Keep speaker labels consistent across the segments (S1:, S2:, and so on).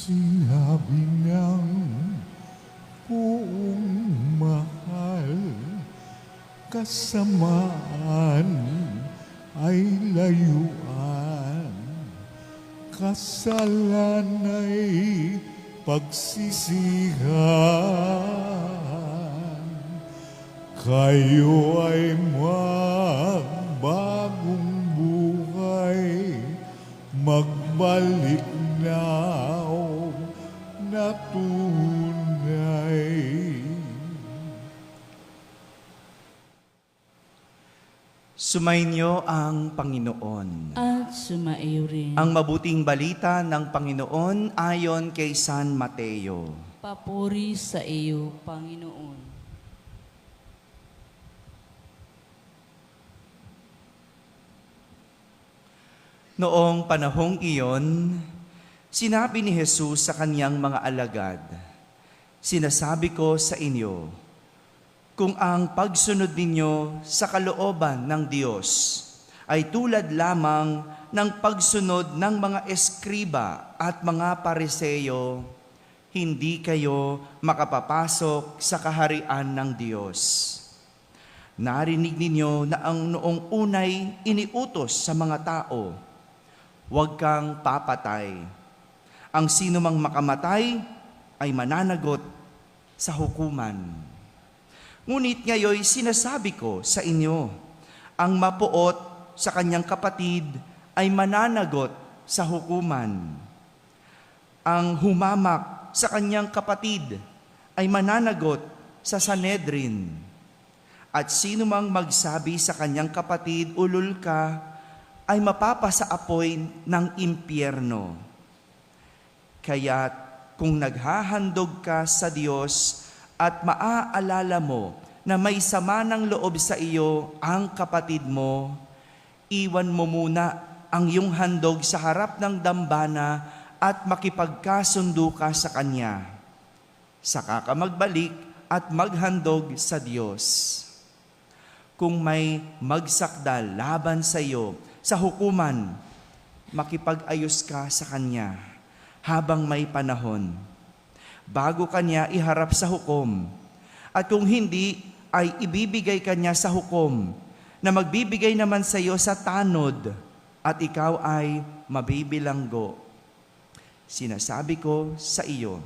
S1: Sinabi niyang buong mahal, kasamaan ay layuan, kasalanay pagsisihan. Kayo ay magbagong buhay, magbalik now na tunay.
S2: Sumainyo ang Panginoon.
S3: At sumaiyo rin.
S2: Ang mabuting balita ng Panginoon ayon kay San Mateo.
S3: Papuri sa iyo, Panginoon.
S2: Noong panahong iyon, sinabi ni Jesus sa kaniyang mga alagad, "Sinasabi ko sa inyo, kung ang pagsunod ninyo sa kalooban ng Diyos ay tulad lamang ng pagsunod ng mga eskriba at mga pariseyo, hindi kayo makapapasok sa kaharian ng Diyos. Narinig ninyo na ang noong unay iniutos sa mga tao, huwag kang papatay. Ang sino mang makamatay ay mananagot sa hukuman. Ngunit ngayon sinasabi ko sa inyo, ang mapuot sa kanyang kapatid ay mananagot sa hukuman. Ang humamak sa kanyang kapatid ay mananagot sa Sanhedrin. At sino mang magsabi sa kanyang kapatid, ulol ka, ay mapapasa apoy ng impyerno. Kaya't kung naghahandog ka sa Diyos at maaalala mo na may sama ng loob sa iyo ang kapatid mo, iwan mo muna ang iyong handog sa harap ng dambana at makipagkasundo ka sa Kanya. Saka ka magbalik at maghandog sa Diyos. Kung may magsakdal laban sa iyo sa hukuman, makipag-ayos ka sa kanya habang may panahon, bago kanya iharap sa hukom. At kung hindi, ay ibibigay kanya sa hukom na magbibigay naman sa iyo sa tanod at ikaw ay mabibilanggo. Sinasabi ko sa iyo,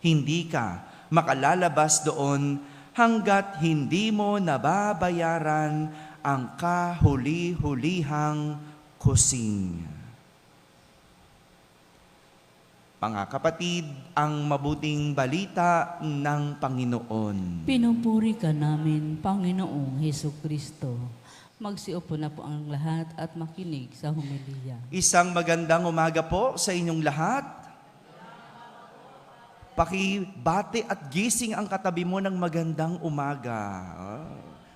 S2: hindi ka makalalabas doon hanggat hindi mo nababayaran ang kahuli-hulihang kusing. Mga kapatid, ang mabuting balita ng Panginoon.
S3: Pinupuri ka namin, Panginoong Hesukristo. Magsiupo na po ang lahat at makinig sa homilya.
S2: Isang magandang umaga po sa inyong lahat. Pakibati at gising ang katabi mo ng magandang umaga.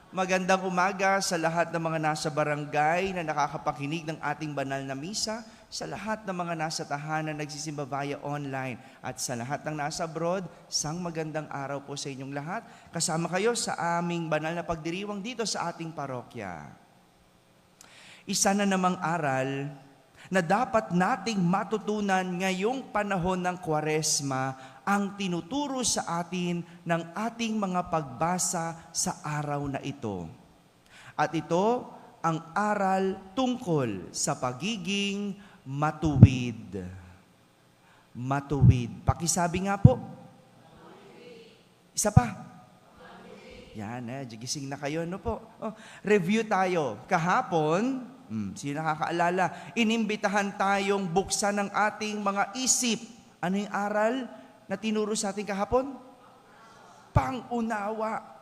S2: Magandang umaga sa lahat ng mga nasa barangay na nakakapakinig ng ating banal na misa, sa lahat ng mga nasa tahanan nagsisimba via online, at sa lahat ng nasa abroad, isang magandang araw po sa inyong lahat. Kasama kayo sa aming banal na pagdiriwang dito sa ating parokya. Isa na namang aral na dapat nating matutunan ngayong panahon ng Kwaresma ang tinuturo sa atin ng ating mga pagbasa sa araw na ito. At ito ang aral tungkol sa pagiging matuwid. Matuwid. Pakisabi nga po. Isa pa. Yan, gising na kayo, no po? Review tayo. Kahapon, sino nakakaalala, inimbitahan tayong buksan ng ating mga isip. Ano yung aral na tinuro sa ating kahapon? Pangunawa.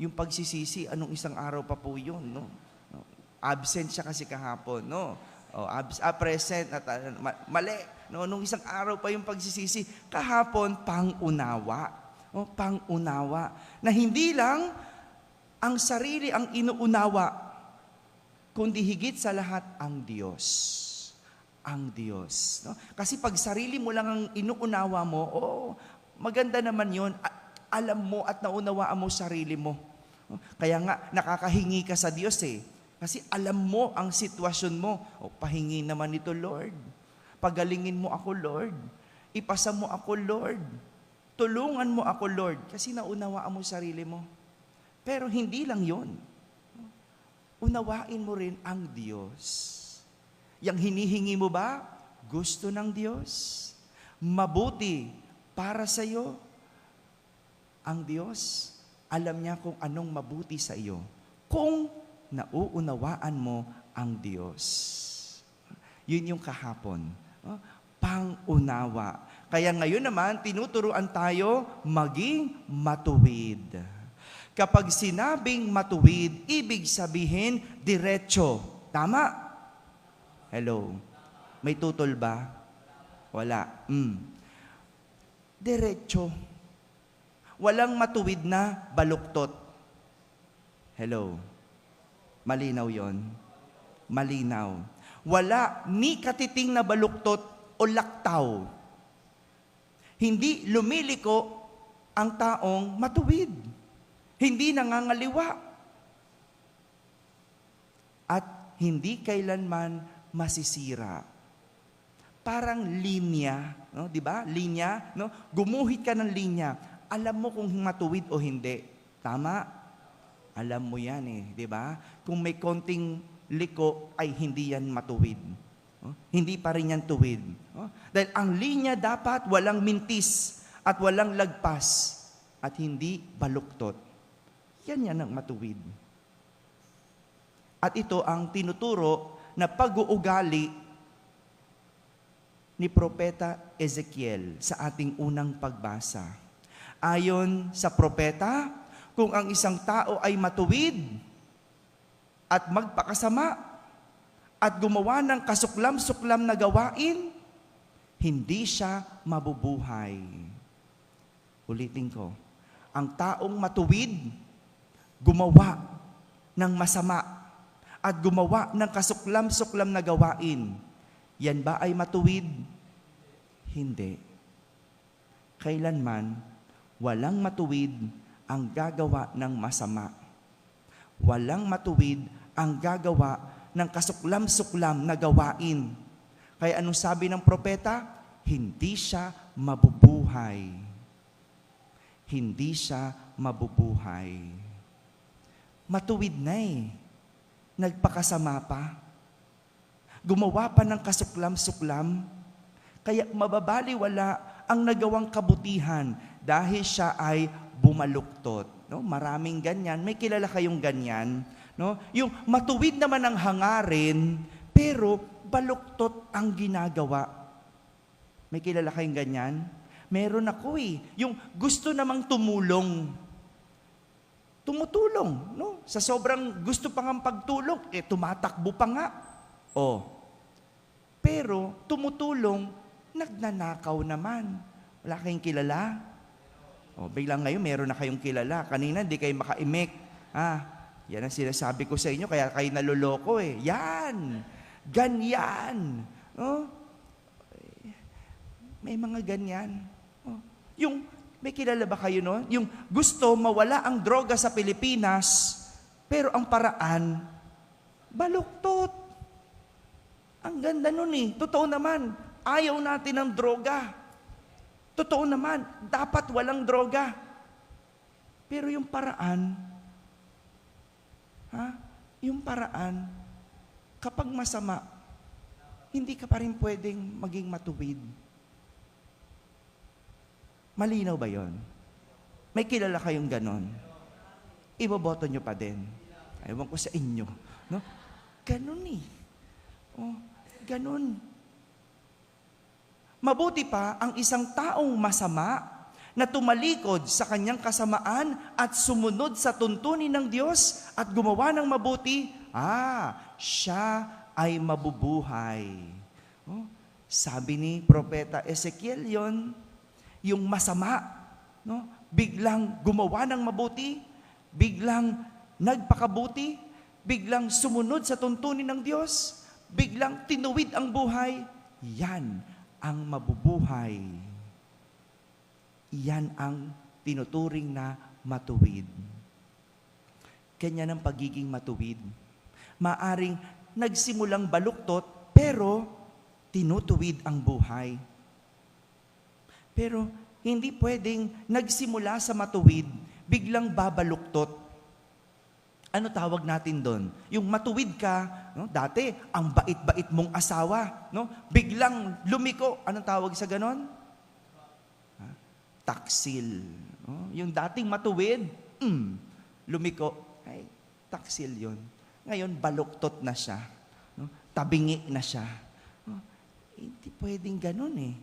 S2: Yung pagsisisi, anong isang araw pa po yun, no? Absent siya kasi kahapon, no? Present, mali. No, nung isang araw pa yung pagsisisi, kahapon, pangunawa. Pangunawa. Na hindi lang ang sarili ang inuunawa, kundi higit sa lahat ang Diyos. Ang Diyos. No? Kasi pag sarili mo lang ang inuunawa mo, maganda naman yon. Alam mo at naunawaan mo sarili mo. Kaya nga, nakakahingi ka sa Diyos eh. Kasi alam mo ang sitwasyon mo. Pahingi naman ito, Lord. Pagalingin mo ako, Lord. Ipasa mo ako, Lord. Tulungan mo ako, Lord. Kasi naunawaan mo sarili mo. Pero hindi lang yon. Unawain mo rin ang Diyos. Yang hinihingi mo ba, gusto ng Diyos? Mabuti para sa iyo. Ang Diyos, alam niya kung anong mabuti sa iyo. Kung nauunawaan mo ang Diyos. Yun yung kahapon. Pang-unawa. Kaya ngayon naman, tinuturuan tayo maging matuwid. Kapag sinabing matuwid, ibig sabihin diretso. Tama? Hello? May tutol ba? Wala. Diretso. Walang matuwid na baluktot. Hello? Malinaw yon? Malinaw. Wala ni katiting na baluktot o laktaw. Hindi lumiliko ang taong matuwid. Hindi nangangaliwa. At hindi kailanman masisira. Parang linya, no? 'Di ba? Linya, no? Gumuhit ka ng linya. Alam mo kung matuwid o hindi. Tama? Alam mo 'yan eh, 'di ba? Kung may konting liko ay hindi yan matuwid. Hindi pa rin yan tuwid. Dahil ang linya dapat walang mintis at walang lagpas at hindi baluktot. Yan ang matuwid. At ito ang tinuturo na pag-uugali ni Propeta Ezekiel sa ating unang pagbasa. Ayon sa propeta, kung ang isang tao ay matuwid at magpakasama at gumawa ng kasuklam-suklam na gawain, hindi siya mabubuhay. Ulitin ko, ang taong matuwid, gumawa ng masama at gumawa ng kasuklam-suklam na gawain, yan ba ay matuwid? Hindi. Kailanman, walang matuwid ang gagawa ng masama. Walang matuwid ang gagawa ng kasuklam-suklam na gawain. Kaya anong sabi ng propeta? Hindi siya mabubuhay. Hindi siya mabubuhay. Matuwid na eh. Nagpakasama pa. Gumawa pa ng kasuklam-suklam. Kaya mababaliwala ang nagawang kabutihan dahil siya ay bumaluktot. No? Maraming ganyan. May kilala kayong ganyan. No? Yung matuwid naman ang hangarin, pero baluktot ang ginagawa. May kilala kayong ganyan? Meron ako eh. Yung gusto namang tumulong. Tumutulong. No? Sa sobrang gusto pa nga pagtulong, tumatakbo pa nga. Pero tumutulong, nagnanakaw naman. Wala kayong kilala? Biglang ngayon, meron na kayong kilala. Kanina, hindi kayo makaimik. Yan ang sinasabi ko sa inyo, kaya kayo naluloko eh. Yan! Ganyan! May mga ganyan. Yung, may kilala ba kayo no? Yung gusto mawala ang droga sa Pilipinas, pero ang paraan, baluktot. Ang ganda nun eh. Totoo naman, ayaw natin ng droga. Totoo naman, dapat walang droga. Pero yung paraan, yung paraan, kapag masama, hindi ka pa rin pwedeng maging matuwid. Malinaw ba yon? May kilala kayong ganon? Iboboto nyo pa din. Ewan ko sa inyo. No? Ganon eh. Ganon. Mabuti pa ang isang taong masama na tumalikod sa kanyang kasamaan at sumunod sa tuntunin ng Diyos at gumawa ng mabuti, siya ay mabubuhay. Sabi ni Propeta Ezekiel yon, yung masama, no? Biglang gumawa ng mabuti, biglang nagpakabuti, biglang sumunod sa tuntunin ng Diyos, biglang tinuwid ang buhay, yan ang mabubuhay. Yan ang tinuturing na matuwid. Ganyan ang pagiging matuwid. Maaring nagsimulang baluktot, pero tinutuwid ang buhay. Pero hindi pwedeng nagsimula sa matuwid, biglang babaluktot. Ano tawag natin doon? Yung matuwid ka, no? Dati, ang bait-bait mong asawa, no? Biglang lumiko. Anong tawag sa ganon? Taksil. No? Yung dating matuwid, lumiko. Ay, taksil yun. Ngayon, baluktot na siya. No? Tabingi na siya. No? Hindi pwedeng ganon eh.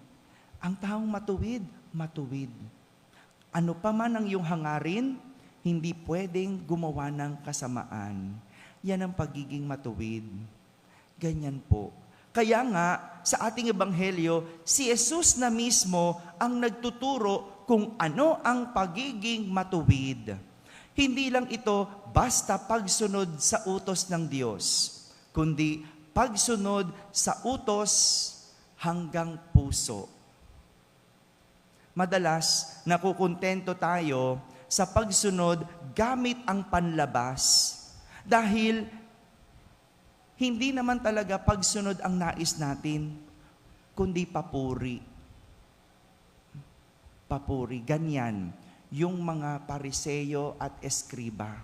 S2: Ang taong matuwid, matuwid. Ano pa man ang iyong hangarin, hindi pwedeng gumawa ng kasamaan. Yan ang pagiging matuwid. Ganyan po. Kaya nga, sa ating ebanghelyo, si Jesus na mismo ang nagtuturo kung ano ang pagiging matuwid. Hindi lang ito basta pagsunod sa utos ng Diyos, kundi pagsunod sa utos hanggang puso. Madalas, nakukontento tayo sa pagsunod gamit ang panlabas dahil hindi naman talaga pagsunod ang nais natin, kundi papuri. Papuri, ganyan yung mga Pariseyo at Eskriba.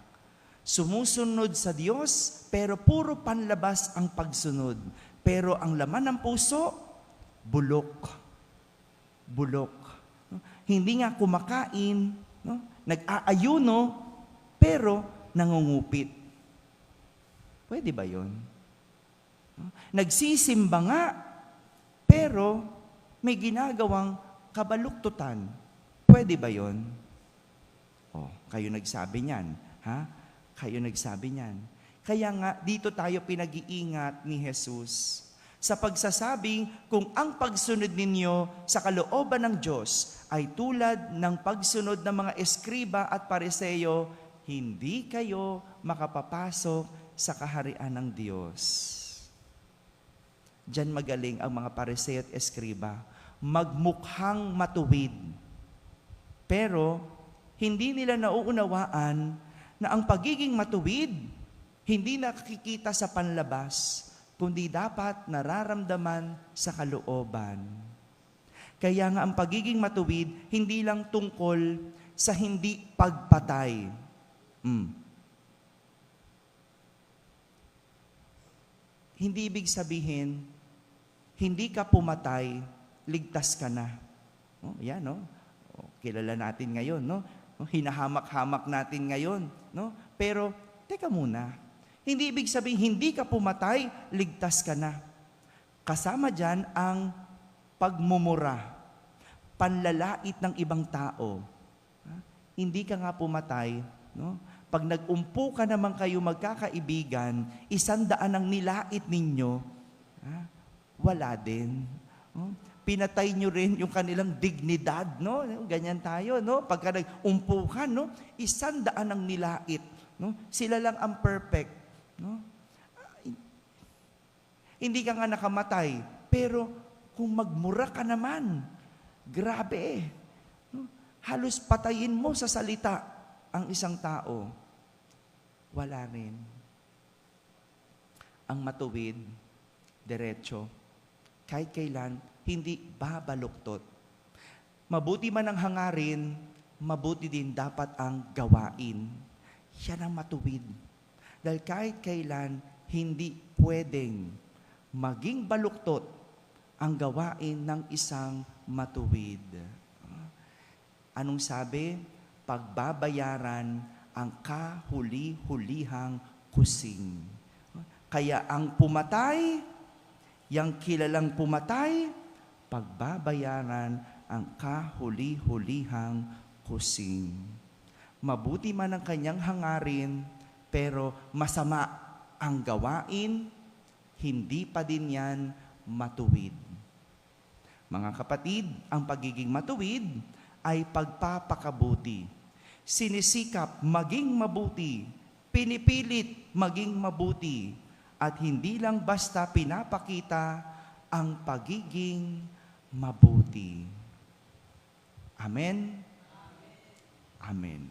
S2: Sumusunod sa Diyos, pero puro panlabas ang pagsunod. Pero ang laman ng puso, bulok. Bulok. Hindi nga kumakain, no? Nag-aayuno, pero nangungupit. Pwede ba yun? Nagsisimba nga, pero may ginagawang kabaluktutan. Pwede ba yun? Oh, kayo nagsabi niyan. Ha? Kayo nagsabi niyan. Kaya nga, dito tayo pinag-iingat ni Jesus sa pagsasabing kung ang pagsunod ninyo sa kalooban ng Diyos ay tulad ng pagsunod ng mga Eskriba at Pariseyo, hindi kayo makapapasok sa kaharian ng Diyos. Diyan magaling ang mga Pariseyo at Eskriba. Magmukhang matuwid. Pero, hindi nila nauunawaan na ang pagiging matuwid, hindi nakikita sa panlabas, kundi dapat nararamdaman sa kalooban. Kaya nga ang pagiging matuwid, hindi lang tungkol sa hindi pagpatay. Hindi ibig sabihin, hindi ka pumatay, ligtas ka na. Oh, yan, no? Oh, kilala natin ngayon, no? Hinahamak-hamak natin ngayon, no? Pero, teka muna. Hindi ibig sabihin, hindi ka pumatay, ligtas ka na. Kasama dyan ang pagmumura, panlalait ng ibang tao. Hindi ka nga pumatay, no? Pag nag-umpo ka naman kayo magkakaibigan, 100 ang nilait ninyo, wala din. No? Pinatay nyo rin yung kanilang dignidad, no? Ganyan tayo, no? Pagka nag-umpo ka, no? 100 ang nilait, no? Sila lang ang perfect, no? Hindi ka nga nakamatay, pero kung magmura ka naman, grabe, no? Halos patayin mo sa salita ang isang tao. Wala rin. Ang matuwid, diretso, kahit kailan, hindi babaluktot. Mabuti man ang hangarin, mabuti din dapat ang gawain. Yan ang matuwid. Dahil kahit kailan, hindi pwedeng maging baluktot ang gawain ng isang matuwid. Anong sabi? Pagbabayaran ang kahuli-hulihang kusing. Kaya ang pumatay, yang kilalang pumatay, pagbabayaran ang kahuli-hulihang kusing. Mabuti man ang kanyang hangarin, pero masama ang gawain, hindi pa din yan matuwid. Mga kapatid, ang pagiging matuwid ay pagpapakabuti. Sinisikap maging mabuti, pinipilit maging mabuti, at hindi lang basta pinapakita ang pagiging mabuti. Amen? Amen.